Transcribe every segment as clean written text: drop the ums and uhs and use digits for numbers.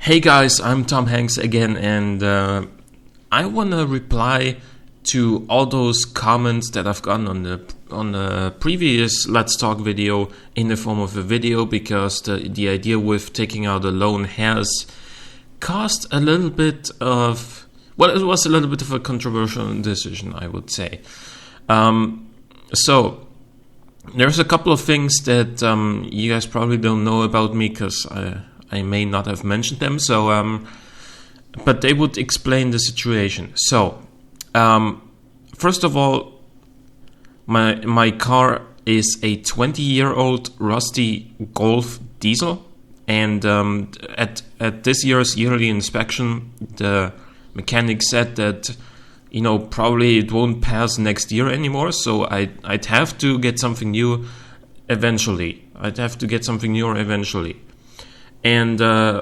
Hey guys, I'm Tom Hanks again, and I want to reply to all those comments that I've gotten on the previous Let's Talk video in the form of a video, because the idea with taking out a loan has caused a little bit of, well, it was a little bit of a controversial decision, I would say. So there's a couple of things that you guys probably don't know about me, because I may not have mentioned them. So, but they would explain the situation. So, first of all, my car is a 20-year-old rusty Golf diesel, and at this year's yearly inspection, the mechanic said that, probably it won't pass next year anymore. So I'd have to get something new eventually. And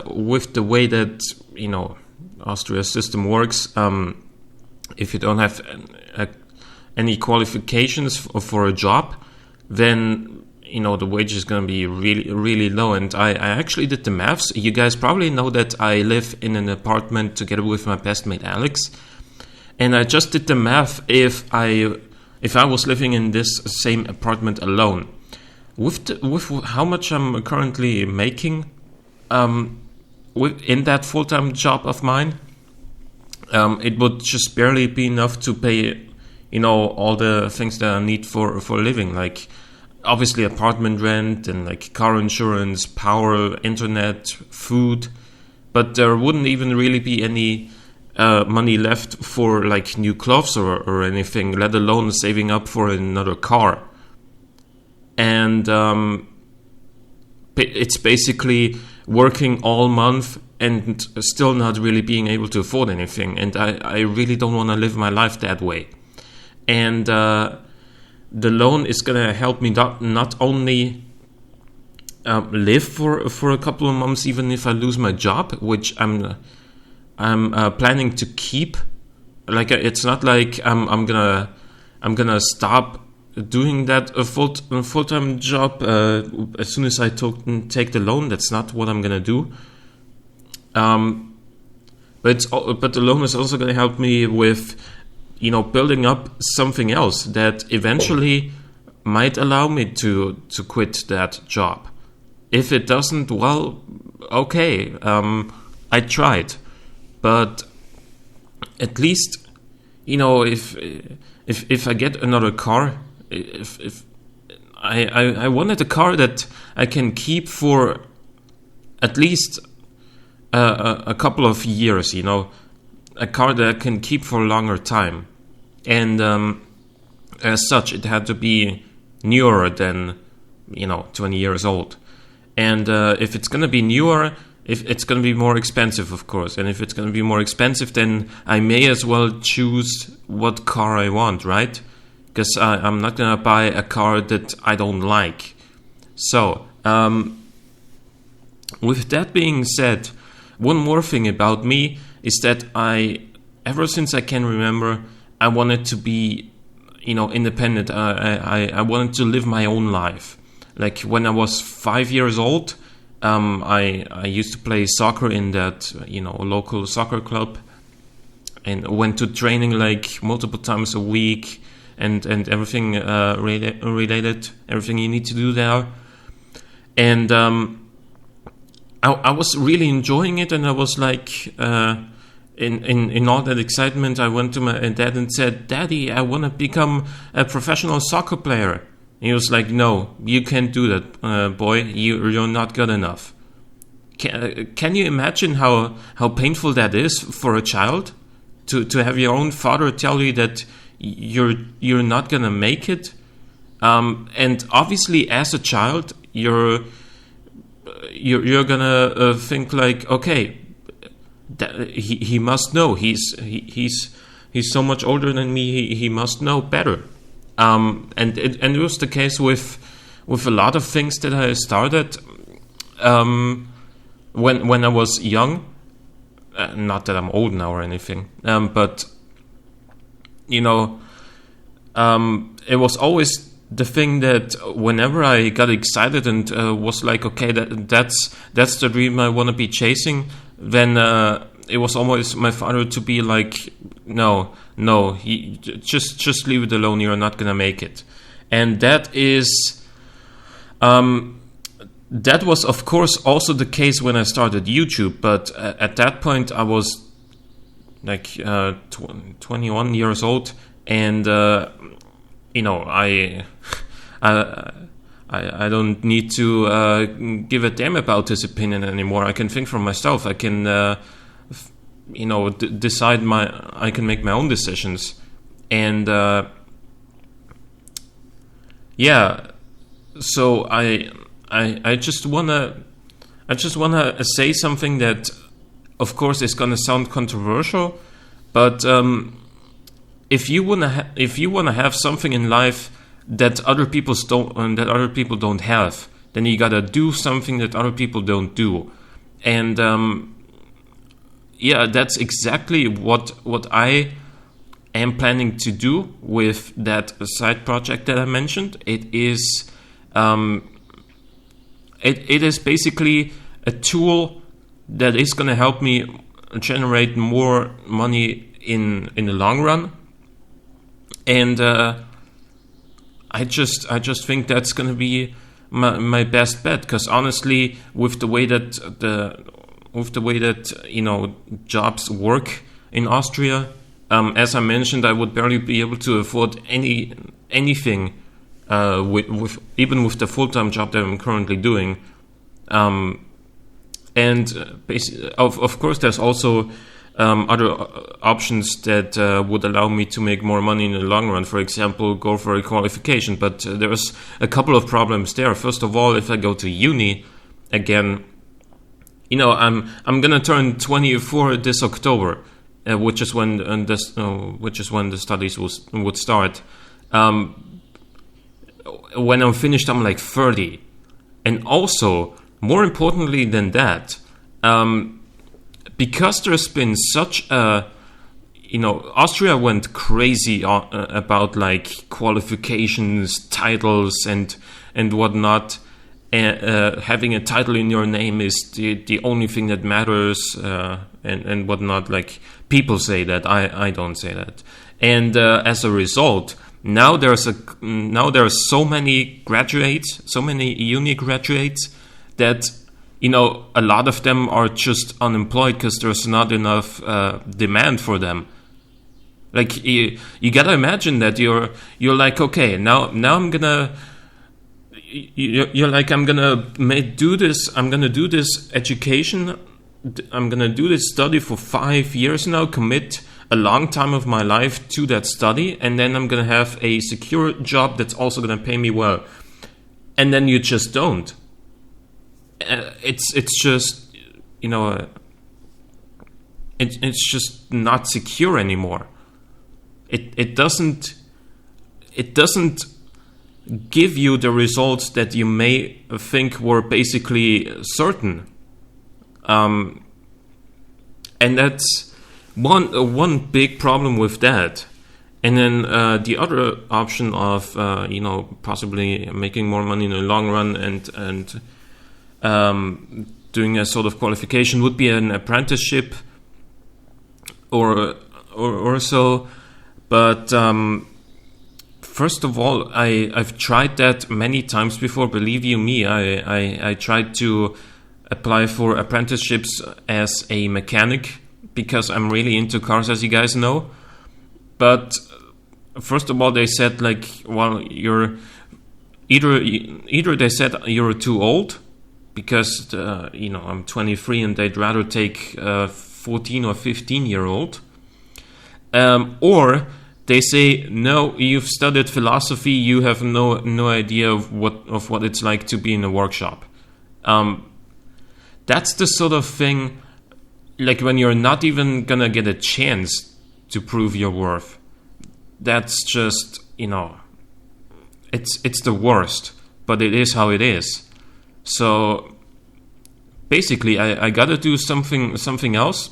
with the way that, Austria's system works, if you don't have any qualifications for a job, then, the wage is going to be really, really low. And I actually did the maths. You guys probably know that I live in an apartment together with my best mate, Alex. And I just did the math if I was living in this same apartment alone. With how much I'm currently making, in that full-time job of mine, it would just barely be enough to pay, all the things that I need for living, like obviously apartment rent and like car insurance, power, internet, food. But there wouldn't even really be any money left for like new clothes or anything, let alone saving up for another car. And it's basically working all month and still not really being able to afford anything. And I really don't want to live my life that way. And the loan is going to help me not only live for a couple of months, even if I lose my job, which I'm planning to keep. Like, it's not like I'm gonna stop doing that a full-time job as soon as I take the loan. That's not what I'm gonna do. But the loan is also gonna help me with, building up something else that eventually might allow me to quit that job. If it doesn't, well, okay, I tried. But at least, if I get another car, if I wanted a car that I can keep for at least a couple of years, a car that I can keep for a longer time. And as such, it had to be newer than, 20 years old. And if it's going to be newer, if it's going to be more expensive, of course. And if it's going to be more expensive, then I may as well choose what car I want, right? Because I'm not going to buy a car that I don't like. So, with that being said, one more thing about me is that ever since I can remember, I wanted to be, independent. I wanted to live my own life. Like when I was 5 years old, I used to play soccer in that, local soccer club, and went to training like multiple times a week, and everything related, everything you need to do there. And I was really enjoying it, and I was like, in all that excitement, I went to my dad and said, "Daddy, I want to become a professional soccer player." He was like, "No, you can't do that, boy. You're not good enough." Can you imagine how painful that is for a child to have your own father tell you that you're not gonna make it? And obviously, as a child, you're gonna think like, okay, he must know. He's so much older than me. He must know better. And it was the case with a lot of things that I started when I was young. Not that I'm old now or anything, but it was always the thing that whenever I got excited and was like, okay, that's the dream I want to be chasing, then it was always my father to be like, no, just leave it alone. You're not gonna make it, and that is, that was of course also the case when I started YouTube. But at that point, I was like 21 years old, and I don't need to give a damn about his opinion anymore. I can think for myself. I can, decide I can make my own decisions, and So I just wanna say something that, of course, is gonna sound controversial, but if you wanna have something in life that other people don't have, then you gotta do something that other people don't do, and that's exactly what I am planning to do with that side project that I mentioned. It is it is basically a tool that is gonna help me generate more money in the long run, and I just think that's gonna be my best bet, because honestly, with the way that jobs work in Austria, as I mentioned, I would barely be able to afford anything with even with the full-time job that I'm currently doing, and of course there's also other options that would allow me to make more money in the long run. For example, go for a qualification. But there's a couple of problems there. First of all, if I go to uni again, I'm gonna turn 24 this October, which is when the studies would start. When I'm finished, I'm like 30, and also more importantly than that, because there's been such a, Austria went crazy about like qualifications, titles, and whatnot. Having a title in your name is the only thing that matters, and whatnot. Like, people say that. I don't say that. And as a result, now there are so many graduates, so many uni graduates, that a lot of them are just unemployed because there's not enough demand for them. Like, you gotta imagine that you're like, okay, now I'm gonna. You're like, I'm gonna do this education. I'm gonna do this study for 5 years now. Commit a long time of my life to that study, and then I'm gonna have a secure job that's also gonna pay me well. And then you just don't. It's just it's just not secure anymore. It doesn't give you the results that you may think were basically certain, and that's one big problem with that. And then the other option of possibly making more money in the long run and doing a sort of qualification would be an apprenticeship or so. But first of all, I've tried that many times before. Believe you me, I tried to apply for apprenticeships as a mechanic because I'm really into cars, as you guys know. But first of all, they said like, well, you're either they said you're too old, because I'm 23 and they'd rather take a 14 or 15-year-old, or they say, no, you've studied philosophy, you have no idea of what it's like to be in a workshop. That's the sort of thing, like when you're not even gonna get a chance to prove your worth. That's just, it's the worst, but it is how it is. So basically, I gotta do something else.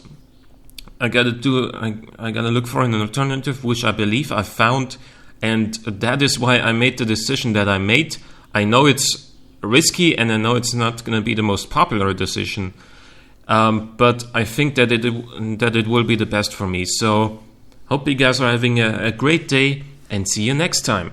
I gotta look for an alternative, which I believe I found, and that is why I made the decision that I made. I know it's risky, and I know it's not gonna be the most popular decision, but I think that it will be the best for me. So hope you guys are having a great day, and see you next time.